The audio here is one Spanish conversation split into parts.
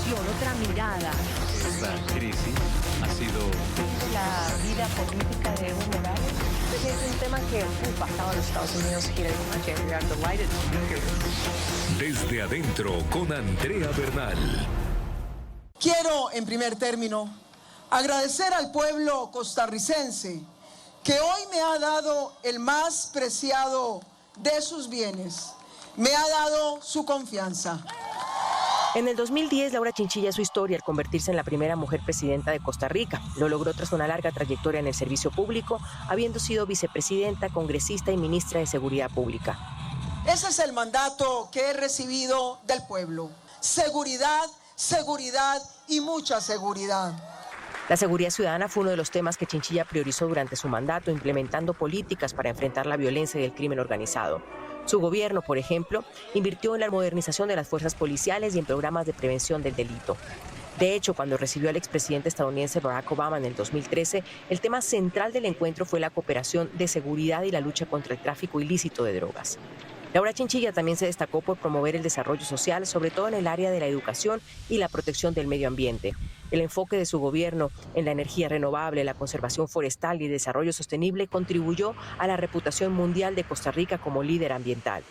visión, otra mirada. Esta crisis ha sido... La vida política de Evo Morales es un tema que ocupa a los Estados Unidos y we are delighted to be here. Desde adentro con Andrea Bernal. Quiero, en primer término, agradecer al pueblo costarricense que hoy me ha dado el más preciado de sus bienes, me ha dado su confianza. En el 2010, Laura Chinchilla hizo historia al convertirse en la primera mujer presidenta de Costa Rica. Lo logró tras una larga trayectoria en el servicio público, habiendo sido vicepresidenta, congresista y ministra de Seguridad Pública. Ese es el mandato que he recibido del pueblo. Seguridad, seguridad y mucha seguridad. La seguridad ciudadana fue uno de los temas que Chinchilla priorizó durante su mandato, implementando políticas para enfrentar la violencia y el crimen organizado. Su gobierno, por ejemplo, invirtió en la modernización de las fuerzas policiales y en programas de prevención del delito. De hecho, cuando recibió al expresidente estadounidense Barack Obama en el 2013, el tema central del encuentro fue la cooperación de seguridad y la lucha contra el tráfico ilícito de drogas. Laura Chinchilla también se destacó por promover el desarrollo social, sobre todo en el área de la educación y la protección del medio ambiente. El enfoque de su gobierno en la energía renovable, la conservación forestal y el desarrollo sostenible contribuyó a la reputación mundial de Costa Rica como líder ambiental.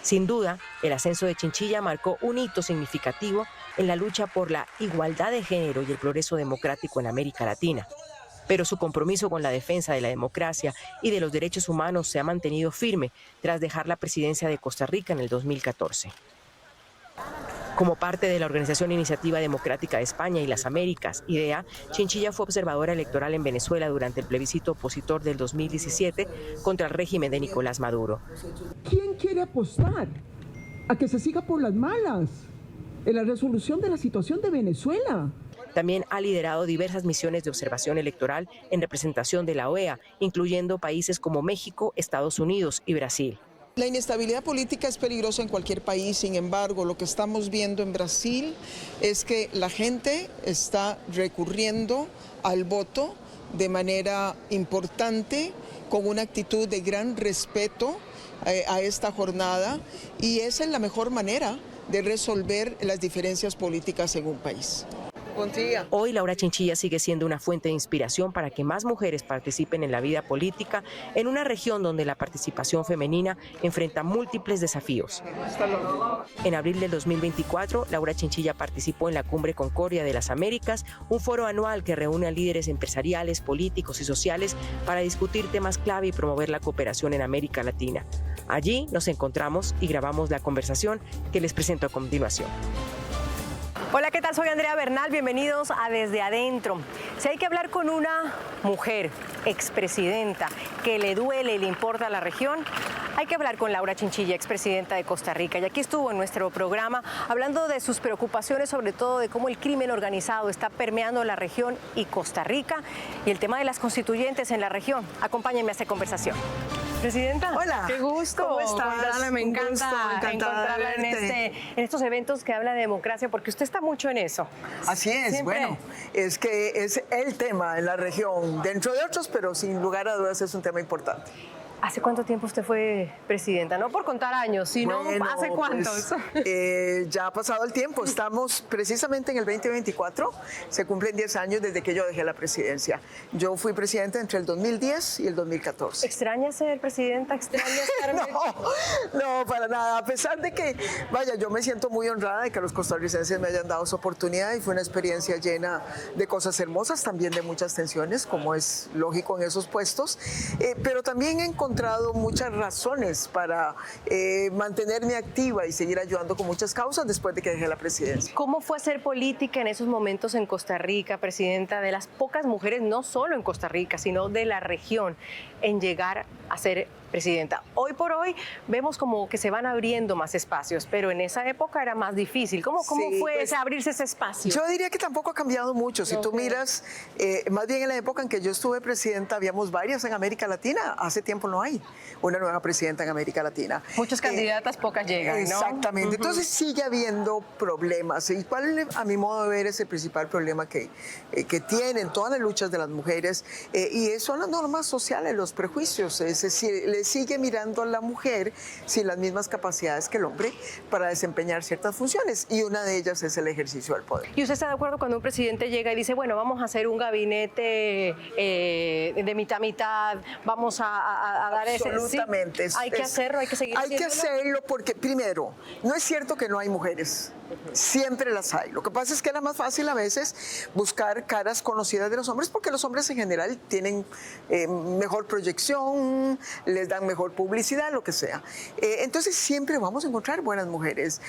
Sin duda, el ascenso de Chinchilla marcó un hito significativo en la lucha por la igualdad de género y el progreso democrático en América Latina. Pero su compromiso con la defensa de la democracia y de los derechos humanos se ha mantenido firme tras dejar la presidencia de Costa Rica en el 2014. Como parte de la Organización Iniciativa Democrática de España y las Américas, IDEA, Chinchilla fue observadora electoral en Venezuela durante el plebiscito opositor del 2017 contra el régimen de Nicolás Maduro. ¿Quién quiere apostar a que se siga por las malas en la resolución de la situación de Venezuela? También ha liderado diversas misiones de observación electoral en representación de la OEA, incluyendo países como México, Estados Unidos y Brasil. La inestabilidad política es peligrosa en cualquier país, sin embargo, lo que estamos viendo en Brasil es que la gente está recurriendo al voto de manera importante, con una actitud de gran respeto a esta jornada, y esa es la mejor manera de resolver las diferencias políticas en un país. Hoy Laura Chinchilla sigue siendo una fuente de inspiración para que más mujeres participen en la vida política en una región donde la participación femenina enfrenta múltiples desafíos. En abril del 2024, Laura Chinchilla participó en la Cumbre Concordia de las Américas, un foro anual que reúne a líderes empresariales, políticos y sociales para discutir temas clave y promover la cooperación en América Latina. Allí nos encontramos y grabamos la conversación que les presento a continuación. Hola, ¿qué tal? Soy Andrea Bernal, bienvenidos a Desde Adentro. Si hay que hablar con una mujer, expresidenta, que le duele y le importa a la región, hay que hablar con Laura Chinchilla, expresidenta de Costa Rica. Y aquí estuvo en nuestro programa hablando de sus preocupaciones, sobre todo de cómo el crimen organizado está permeando la región y Costa Rica, y el tema de las constituyentes en la región. Acompáñenme a esta conversación. Presidenta, hola, qué gusto. ¿Cómo estás? Me encanta encontrarla en estos eventos que habla de democracia, porque usted está mucho en eso. Así es, Siempre. Bueno, es que es el tema en la región, dentro de otros, pero sin lugar a dudas es un tema importante. ¿Hace cuánto tiempo usted fue presidenta? No por contar años, sino Bueno, ¿hace cuántos? Pues, ya ha pasado el tiempo, estamos precisamente en el 2024, se cumplen 10 años desde que yo dejé la presidencia. Yo fui presidenta entre el 2010 y el 2014. ¿Extraña ser presidenta? ¿Extraña estar No, para nada, a pesar de que, vaya, yo me siento muy honrada de que los costarricenses me hayan dado esa oportunidad, y fue una experiencia llena de cosas hermosas, también de muchas tensiones, como es lógico en esos puestos, pero también he encontrado muchas razones para mantenerme activa y seguir ayudando con muchas causas después de que dejé la presidencia. ¿Cómo fue hacer política en esos momentos en Costa Rica, presidenta, de las pocas mujeres, no solo en Costa Rica, sino de la región, en llegar a ser presidenta? Hoy por hoy vemos como que se van abriendo más espacios, pero en esa época era más difícil. ¿Cómo Sí, fue pues, abrirse ese espacio? Yo diría que tampoco ha cambiado mucho. Si tú miras, más bien en la época en que yo estuve presidenta, habíamos varias en América Latina. Hace tiempo no hay una nueva presidenta en América Latina. Muchas candidatas, pocas llegan, ¿no? Exactamente. Entonces sigue habiendo problemas. ¿Y cuál, a mi modo de ver, es el principal problema que tienen todas las luchas de las mujeres? Y son las normas sociales, los prejuicios. Es decir, se sigue mirando a la mujer sin las mismas capacidades que el hombre para desempeñar ciertas funciones, y una de ellas es el ejercicio del poder. ¿Y usted está de acuerdo cuando un presidente llega y dice, bueno, vamos a hacer un gabinete de mitad, vamos a dar ese... Absolutamente. ¿Sí? Hay que hacerlo, hay que seguir Hay que hacerlo porque, primero, no es cierto que no hay mujeres. Siempre las hay. Lo que pasa es que era más fácil a veces buscar caras conocidas de los hombres, porque los hombres en general tienen mejor proyección, les dan mejor publicidad, lo que sea. Entonces siempre vamos a encontrar buenas mujeres.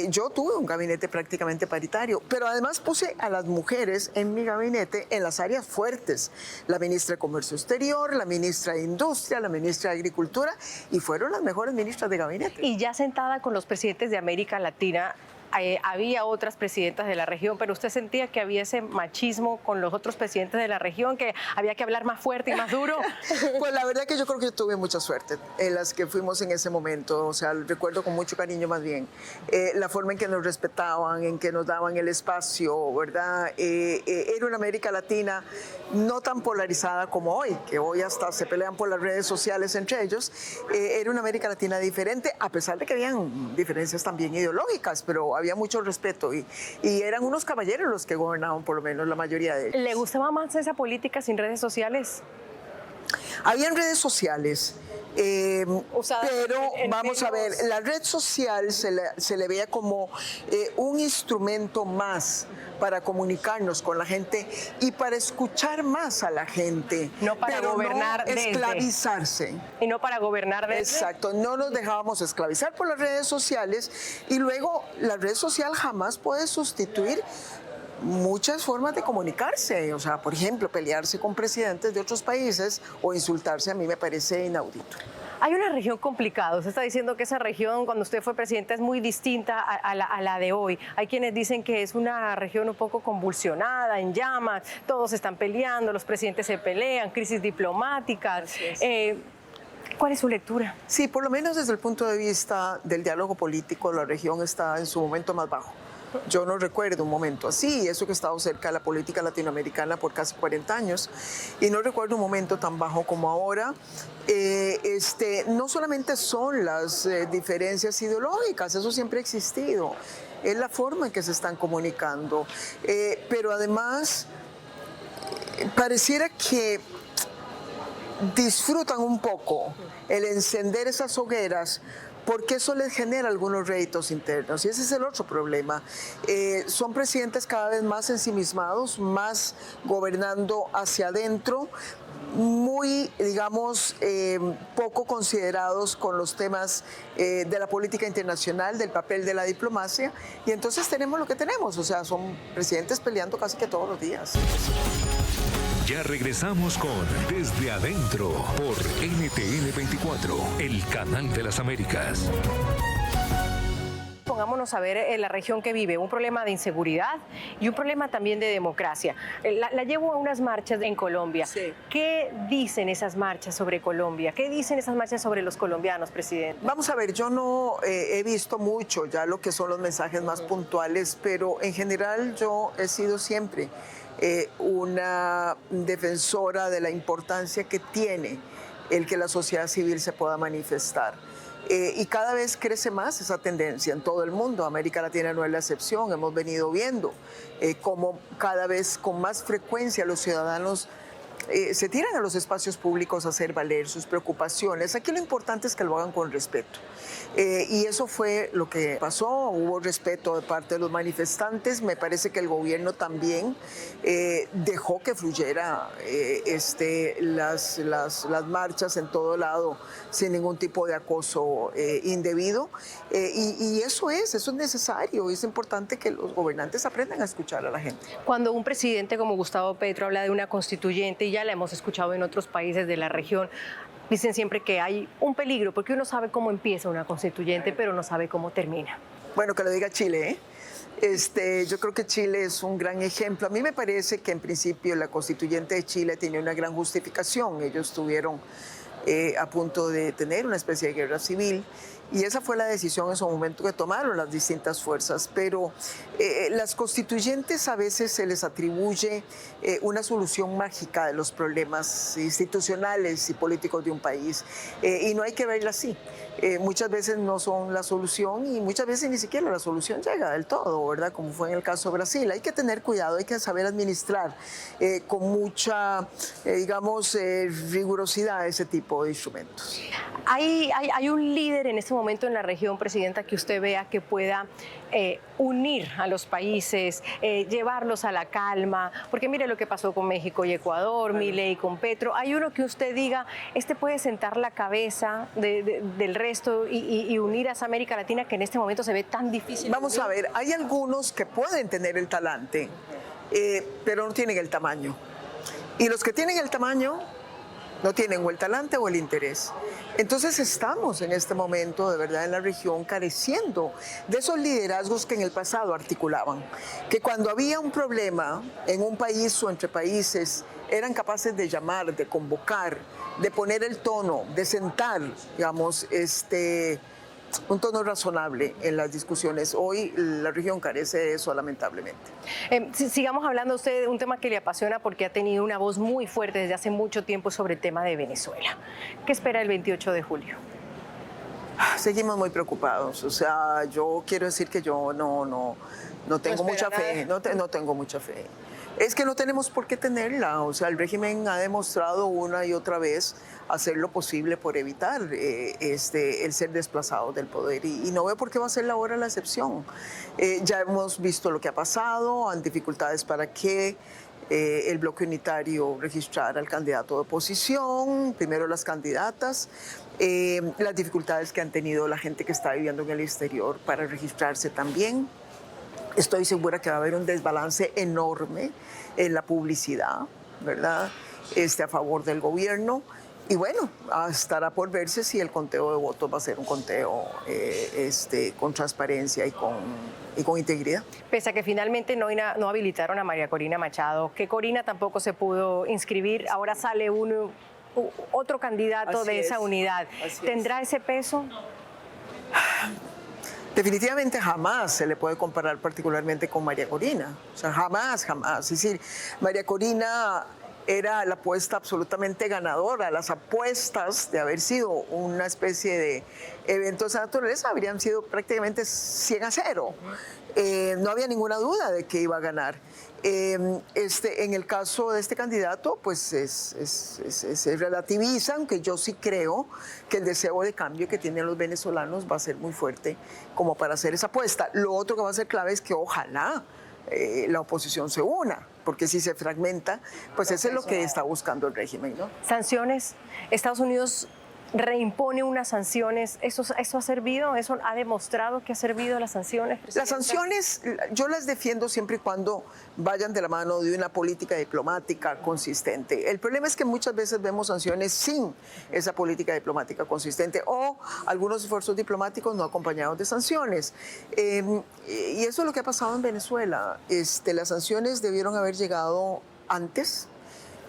Yo tuve un gabinete prácticamente paritario, pero además puse a las mujeres en mi gabinete en las áreas fuertes. La ministra de Comercio Exterior, la ministra de Industria, la ministra de Agricultura, y fueron las mejores ministras de gabinete. Y ya sentada con los presidentes de América Latina, había otras presidentas de la región, pero usted sentía que había ese machismo con los otros presidentes de la región, que había que hablar más fuerte y más duro. Pues la verdad que yo creo que yo tuve mucha suerte en las que fuimos en ese momento, o sea, recuerdo con mucho cariño más bien la forma en que nos respetaban, en que nos daban el espacio, ¿verdad? Era una América Latina no tan polarizada como hoy, que hoy hasta se pelean por las redes sociales entre ellos. Era una América Latina diferente, a pesar de que habían diferencias también ideológicas, pero había mucho respeto y eran unos caballeros los que gobernaban, por lo menos la mayoría de ellos. ¿Le gustaba más esa política sin redes sociales? Habían redes sociales, pero vamos a ver, la red social se le veía como un instrumento más para comunicarnos con la gente y para escuchar más a la gente. No para pero gobernar no desde. esclavizarse. Y no para gobernar desde. Exacto, no nos dejábamos esclavizar por las redes sociales, y luego la red social jamás puede sustituir muchas formas de comunicarse. O sea, por ejemplo, pelearse con presidentes de otros países o insultarse a mí me parece inaudito. Hay una región complicada. Usted está diciendo que esa región, cuando usted fue presidenta, es muy distinta a la de hoy. Hay quienes dicen que es una región un poco convulsionada, en llamas, todos están peleando, los presidentes se pelean, crisis diplomáticas. ¿Cuál es su lectura? Sí, por lo menos desde el punto de vista del diálogo político, la región está en su momento más bajo. Yo no recuerdo un momento así, eso que he estado cerca de la política latinoamericana por casi 40 años, y no recuerdo un momento tan bajo como ahora. No solamente son las diferencias ideológicas, eso siempre ha existido, es la forma en que se están comunicando, pero además pareciera que disfrutan un poco el encender esas hogueras, porque eso les genera algunos réditos internos, y ese es el otro problema. Son presidentes cada vez más ensimismados, más gobernando hacia adentro, muy, digamos, poco considerados con los temas de la política internacional, del papel de la diplomacia, y entonces tenemos lo que tenemos, o sea, son presidentes peleando casi que todos los días. Ya regresamos con Desde Adentro por NTN 24, el canal de las Américas. Pongámonos a ver en la región que vive, un problema de inseguridad y un problema también de democracia. La llevo a unas marchas en Colombia. Sí. ¿Qué dicen esas marchas sobre Colombia? ¿Qué dicen esas marchas sobre los colombianos, presidente? Vamos a ver, yo no he visto mucho ya lo que son los mensajes más puntuales, pero en general yo he sido siempre una defensora de la importancia que tiene el que la sociedad civil se pueda manifestar. Y cada vez crece más esa tendencia en todo el mundo. América Latina no es la excepción. Hemos venido viendo cómo cada vez con más frecuencia los ciudadanos se tiran a los espacios públicos a hacer valer sus preocupaciones. Aquí lo importante es que lo hagan con respeto. Y eso fue lo que pasó. Hubo respeto de parte de los manifestantes. Me parece que el gobierno también dejó que fluyera las marchas en todo lado sin ningún tipo de acoso indebido. Y eso es necesario. Es importante que los gobernantes aprendan a escuchar a la gente. Cuando un presidente como Gustavo Petro habla de una constituyente, y ya la hemos escuchado en otros países de la región, dicen siempre que hay un peligro, porque uno sabe cómo empieza una constituyente, pero no sabe cómo termina. Bueno, que lo diga Chile, yo creo que Chile es un gran ejemplo. A mí me parece que en principio la constituyente de Chile tenía una gran justificación. Ellos estuvieron a punto de tener una especie de guerra civil Y esa fue la decisión en su momento que tomaron las distintas fuerzas. Pero las constituyentes a veces se les atribuye una solución mágica de los problemas institucionales y políticos de un país. Y no hay que verla así. Muchas veces no son la solución y muchas veces ni siquiera la solución llega del todo, ¿verdad? Como fue en el caso de Brasil. Hay que tener cuidado, hay que saber administrar con mucha, rigurosidad ese tipo de instrumentos. ¿Hay un líder en este momento en la región, Presidenta, que usted vea que pueda unir a los países, llevarlos a la calma? Porque mire lo que pasó con México y Ecuador, Milei con Petro. ¿Hay uno que usted diga, este puede sentar la cabeza del resto y unir a esa América Latina que en este momento se ve tan difícil? Vamos a ver, hay algunos que pueden tener el talante, pero no tienen el tamaño. Y los que tienen el tamaño no tienen o el talante o el interés. Entonces estamos en este momento de verdad en la región careciendo de esos liderazgos que en el pasado articulaban, que cuando había un problema en un país o entre países eran capaces de llamar, de convocar, de poner el tono, de sentar, un tono razonable en las discusiones. Hoy la región carece de eso, lamentablemente. Sigamos hablando usted de un tema que le apasiona porque ha tenido una voz muy fuerte desde hace mucho tiempo sobre el tema de Venezuela. ¿Qué espera el 28 de julio? Seguimos muy preocupados. O sea, yo quiero decir que yo no tengo mucha fe. No tengo mucha fe. Es que no tenemos por qué tenerla. O sea, el régimen ha demostrado una y otra vez hacer lo posible por evitar el ser desplazado del poder. Y no veo por qué va a ser ahora la excepción. Ya hemos visto lo que ha pasado, han dificultades para que el bloque unitario registrara al candidato de oposición, primero las candidatas, las dificultades que han tenido la gente que está viviendo en el exterior para registrarse también. Estoy segura que va a haber un desbalance enorme en la publicidad, ¿verdad? A favor del gobierno. Y bueno, estará por verse si el conteo de votos va a ser un conteo con transparencia y con integridad. Pese a que finalmente no habilitaron a María Corina Machado, que Corina tampoco se pudo inscribir, ahora sale otro candidato de esa unidad. ¿Tendrá ese peso? Definitivamente jamás se le puede comparar particularmente con María Corina. O sea, jamás. Es decir, María Corina era la apuesta absolutamente ganadora. Las apuestas de haber sido una especie de evento de esa naturaleza habrían sido prácticamente 100-0. No había ninguna duda de que iba a ganar. En el caso de este candidato, pues se relativiza, aunque yo sí creo que el deseo de cambio que tienen los venezolanos va a ser muy fuerte como para hacer esa apuesta. Lo otro que va a ser clave es que ojalá la oposición se una, porque si se fragmenta, pues eso es lo que está buscando el régimen, ¿no? Sanciones. Estados Unidos reimpone unas sanciones. ¿Eso ha servido? ¿Eso ha demostrado que ha servido las sanciones, Presidenta? Las sanciones yo las defiendo siempre y cuando vayan de la mano de una política diplomática consistente. El problema es que muchas veces vemos sanciones sin esa política diplomática consistente o algunos esfuerzos diplomáticos no acompañados de sanciones. Y eso es lo que ha pasado en Venezuela. Las sanciones debieron haber llegado antes,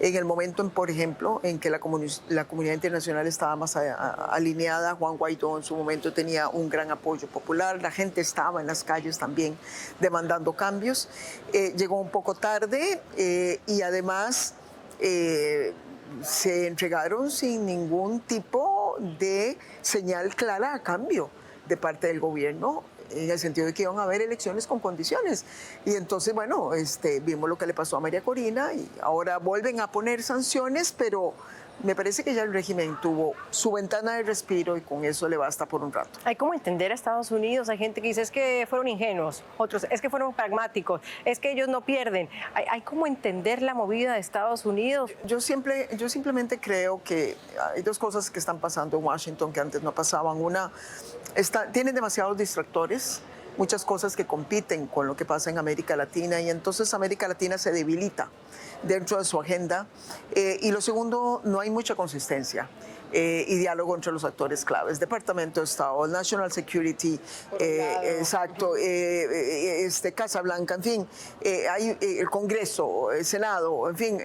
en el momento, por ejemplo, en que la comunidad internacional estaba más alineada. Juan Guaidó en su momento tenía un gran apoyo popular, la gente estaba en las calles también demandando cambios. Llegó un poco tarde y además se entregaron sin ningún tipo de señal clara a cambio de parte del gobierno, en el sentido de que iban a haber elecciones con condiciones. Y entonces, bueno, vimos lo que le pasó a María Corina y ahora vuelven a poner sanciones, pero me parece que ya el régimen tuvo su ventana de respiro y con eso le basta por un rato. Hay como entender a Estados Unidos, hay gente que dice es que fueron ingenuos, otros es que fueron pragmáticos, es que ellos no pierden. Hay como entender la movida de Estados Unidos. Yo simplemente creo que hay dos cosas que están pasando en Washington que antes no pasaban. Una, tienen demasiados distractores, muchas cosas que compiten con lo que pasa en América Latina y entonces América Latina se debilita dentro de su agenda. Y lo segundo, no hay mucha consistencia y diálogo entre los actores claves. Departamento de Estado, National Security, exacto, Casa Blanca, en fin, hay el Congreso, el Senado, en fin,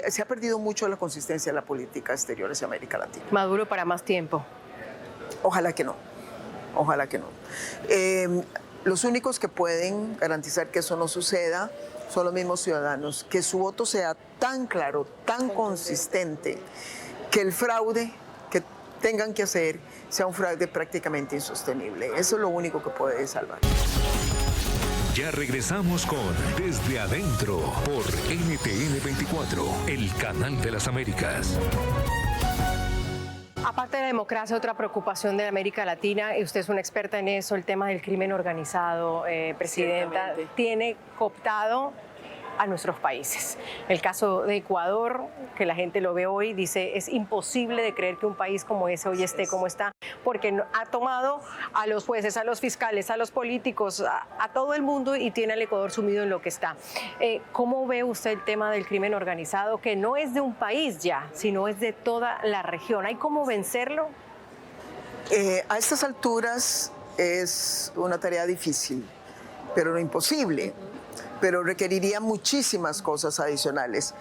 se ha perdido mucho la consistencia de la política exterior hacia América Latina. Maduro para más tiempo. Ojalá que no. Ojalá que no. Los únicos que pueden garantizar que eso no suceda son los mismos ciudadanos, que su voto sea tan claro, tan consistente, que el fraude que tengan que hacer sea un fraude prácticamente insostenible. Eso es lo único que puede salvar. Ya regresamos con Desde Adentro por NTN 24, el canal de las Américas. Aparte de la democracia, otra preocupación de América Latina, y usted es una experta en eso, el tema del crimen organizado, presidenta, tiene cooptado a nuestros países. El caso de Ecuador, que la gente lo ve hoy, dice es imposible de creer que un país como ese hoy esté como está, porque ha tomado a los jueces, a los fiscales, a los políticos, a todo el mundo y tiene al Ecuador sumido en lo que está. ¿Cómo ve usted el tema del crimen organizado, que no es de un país ya, sino es de toda la región? ¿Hay cómo vencerlo? A estas alturas es una tarea difícil, pero no imposible. Pero requeriría muchísimas cosas adicionales.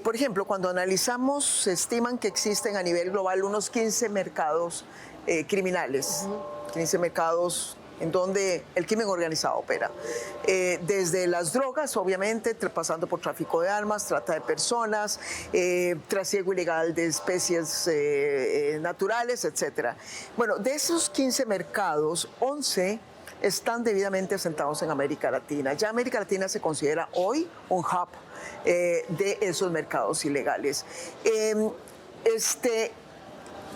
Por ejemplo, cuando analizamos, se estiman que existen a nivel global unos 15 mercados criminales, 15 mercados en donde el crimen organizado opera. Desde las drogas, obviamente, pasando por tráfico de armas, trata de personas, trasiego ilegal de especies naturales, etc. Bueno, de esos 15 mercados, 11 están debidamente asentados en América Latina. Ya América Latina se considera hoy un hub de esos mercados ilegales.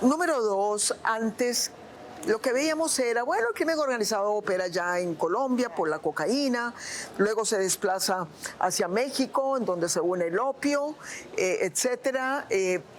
Número 2, antes lo que veíamos era, bueno, el crimen organizado opera ya en Colombia por la cocaína, luego se desplaza hacia México, en donde se une el opio, etcétera.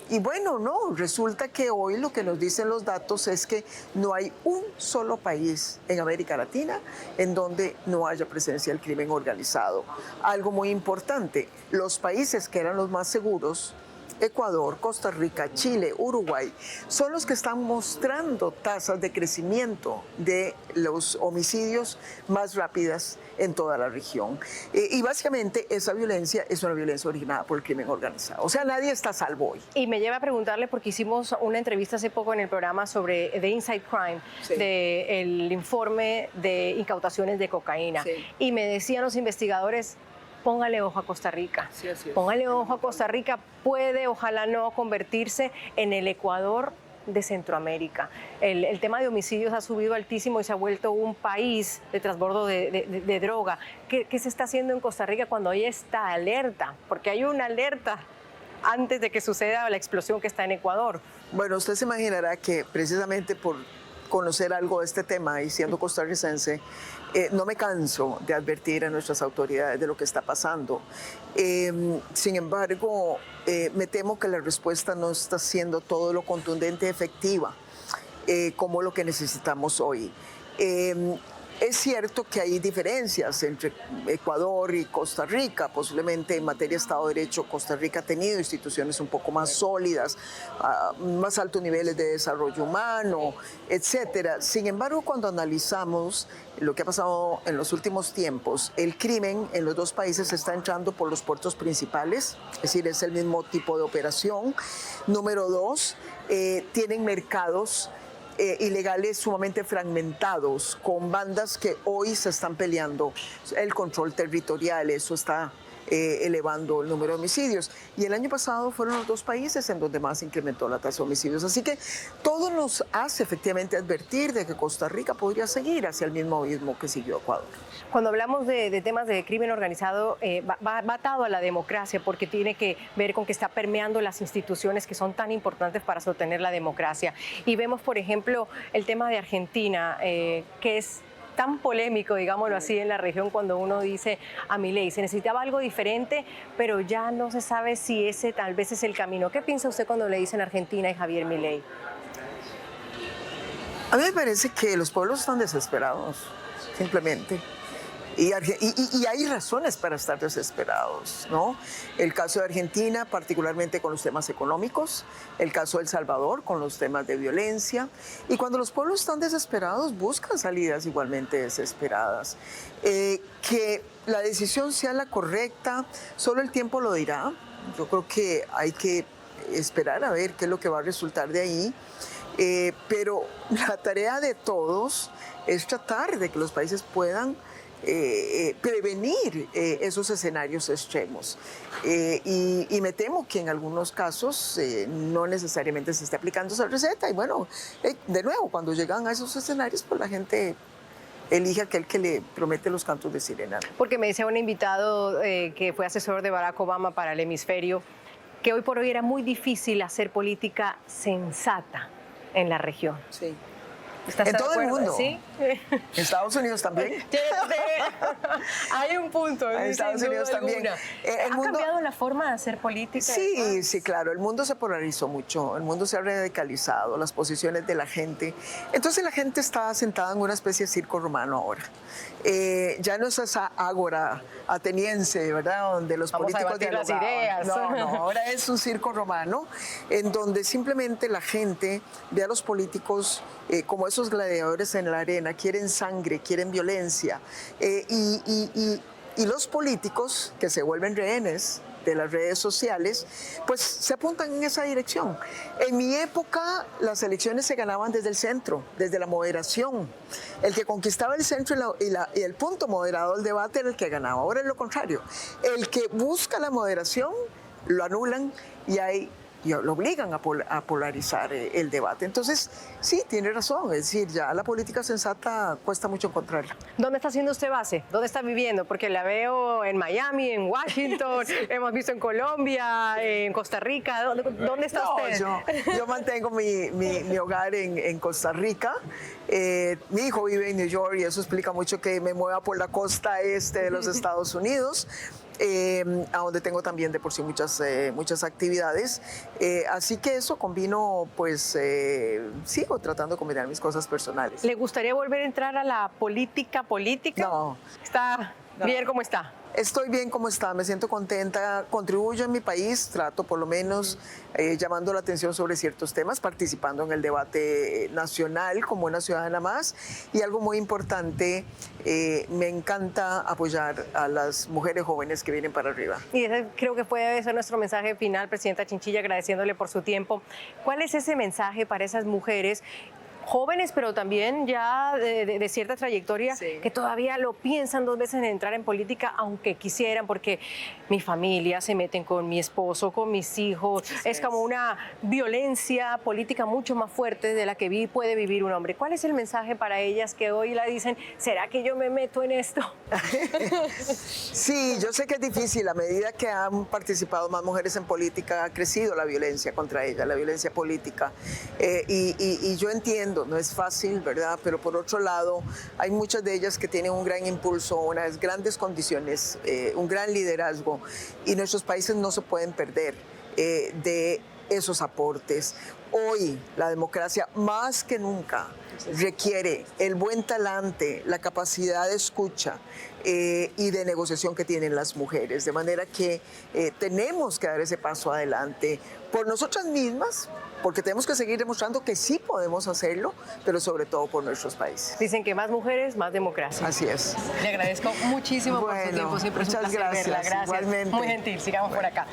Y bueno, no, resulta que hoy lo que nos dicen los datos es que no hay un solo país en América Latina en donde no haya presencia del crimen organizado. Algo muy importante, los países que eran los más seguros, Ecuador, Costa Rica, Chile, Uruguay, son los que están mostrando tasas de crecimiento de los homicidios más rápidas en toda la región. Y básicamente esa violencia es una violencia originada por el crimen organizado. O sea, nadie está a salvo hoy. Y me lleva a preguntarle, porque hicimos una entrevista hace poco en el programa sobre The Inside Crime, sí, del informe de incautaciones de cocaína. Sí. Y me decían los investigadores, póngale ojo a Costa Rica. Sí, así es. Póngale ojo a Costa Rica. Puede, ojalá no, convertirse en el Ecuador de Centroamérica. El tema de homicidios ha subido altísimo y se ha vuelto un país de transbordo de droga. ¿Qué se está haciendo en Costa Rica cuando hay esta alerta? Porque hay una alerta antes de que suceda la explosión que está en Ecuador. Bueno, usted se imaginará que precisamente por conocer algo de este tema y siendo costarricense, no me canso de advertir a nuestras autoridades de lo que está pasando. Sin embargo, me temo que la respuesta no está siendo todo lo contundente y efectiva como lo que necesitamos hoy. Es cierto que hay diferencias entre Ecuador y Costa Rica. Posiblemente en materia de Estado de Derecho, Costa Rica ha tenido instituciones un poco más sólidas, más altos niveles de desarrollo humano, etcétera. Sin embargo, cuando analizamos lo que ha pasado en los últimos tiempos, el crimen en los dos países está entrando por los puertos principales, es decir, es el mismo tipo de operación. Número 2, tienen mercados ilegales sumamente fragmentados, con bandas que hoy se están peleando el control territorial. Eso está elevando el número de homicidios. Y el año pasado fueron los dos países en donde más incrementó la tasa de homicidios. Así que todo nos hace efectivamente advertir de que Costa Rica podría seguir hacia el mismo abismo que siguió Ecuador. Cuando hablamos de temas de crimen organizado, va atado a la democracia, porque tiene que ver con que está permeando las instituciones que son tan importantes para sostener la democracia. Y vemos, por ejemplo, el tema de Argentina, que es tan polémico, digámoslo así, en la región, cuando uno dice a Milei, se necesitaba algo diferente, pero ya no se sabe si ese tal vez es el camino. ¿Qué piensa usted cuando le dicen Argentina y Javier Milei? A mí me parece que los pueblos están desesperados, simplemente. Y hay razones para estar desesperados, ¿no? El caso de Argentina, particularmente con los temas económicos, el caso de El Salvador, con los temas de violencia. Y cuando los pueblos están desesperados, buscan salidas igualmente desesperadas. Que la decisión sea la correcta, solo el tiempo lo dirá. Yo creo que hay que esperar a ver qué es lo que va a resultar de ahí. Pero la tarea de todos es tratar de que los países puedan prevenir esos escenarios extremos. Y me temo que en algunos casos no necesariamente se esté aplicando esa receta. Y bueno, de nuevo, cuando llegan a esos escenarios, pues la gente elige aquel que le promete los cantos de sirena. Porque me decía un invitado que fue asesor de Barack Obama para el hemisferio, que hoy por hoy era muy difícil hacer política sensata en la región. Sí. ¿Estás En de todo el acuerdo? mundo. ¿Sí? En Estados Unidos también. Hay un punto. En Estados Unidos también. ¿Ha cambiado la forma de hacer política? Sí, sí, claro. El mundo se polarizó mucho, el mundo se ha radicalizado, las posiciones de la gente. Entonces la gente está sentada en una especie de circo romano ahora. Ya no es esa ágora ateniense, ¿verdad? Donde los Vamos políticos a debatir las ideas. No, ahora es un circo romano en donde simplemente la gente ve a los políticos como esos gladiadores en la arena, quieren sangre, quieren violencia. Y los políticos que se vuelven rehenes de las redes sociales, pues se apuntan en esa dirección. En mi época, las elecciones se ganaban desde el centro, desde la moderación. El que conquistaba el centro y el punto moderado del debate era el que ganaba. Ahora es lo contrario. El que busca la moderación, lo anulan y lo obligan a polarizar el debate. Entonces, sí, tiene razón. Es decir, ya la política sensata cuesta mucho encontrarla. ¿Dónde está haciendo usted base? ¿Dónde está viviendo? Porque la veo en Miami, en Washington, hemos visto en Colombia, en Costa Rica. ¿Dónde está usted? Yo mantengo mi hogar en Costa Rica. Mi hijo vive en New York y eso explica mucho que me mueva por la costa este de los Estados Unidos. A donde tengo también de por sí muchas actividades. Así que eso combino, pues sigo tratando de combinar mis cosas personales. ¿Le gustaría volver a entrar a la política? No. ¿Está bien como está? Estoy bien como está, me siento contenta, contribuyo en mi país, trato por lo menos llamando la atención sobre ciertos temas, participando en el debate nacional como una ciudadana más y algo muy importante, me encanta apoyar a las mujeres jóvenes que vienen para arriba. Y ese creo que puede ser nuestro mensaje final, Presidenta Chinchilla, agradeciéndole por su tiempo. ¿Cuál es ese mensaje para esas mujeres jóvenes, pero también ya de cierta trayectoria, sí, que todavía lo piensan dos veces en entrar en política, aunque quisieran, porque mi familia se meten con mi esposo, con mis hijos? Es como una violencia política mucho más fuerte de la que puede vivir un hombre. ¿Cuál es el mensaje para ellas que hoy la dicen, ¿será que yo me meto en esto? Sí, yo sé que es difícil. A medida que han participado más mujeres en política, ha crecido la violencia contra ellas, la violencia política. Y yo entiendo, no es fácil, ¿verdad? Pero por otro lado, hay muchas de ellas que tienen un gran impulso, unas grandes condiciones, un gran liderazgo, y nuestros países no se pueden perder de esos aportes. Hoy la democracia más que nunca requiere el buen talante, la capacidad de escucha y de negociación que tienen las mujeres, de manera que tenemos que dar ese paso adelante por nosotras mismas, porque tenemos que seguir demostrando que sí podemos hacerlo, pero sobre todo por nuestros países. Dicen que más mujeres, más democracia. Así es. Le agradezco muchísimo por su tiempo, siempre es un placer verla. Gracias. Igualmente. Muy gentil, sigamos por acá.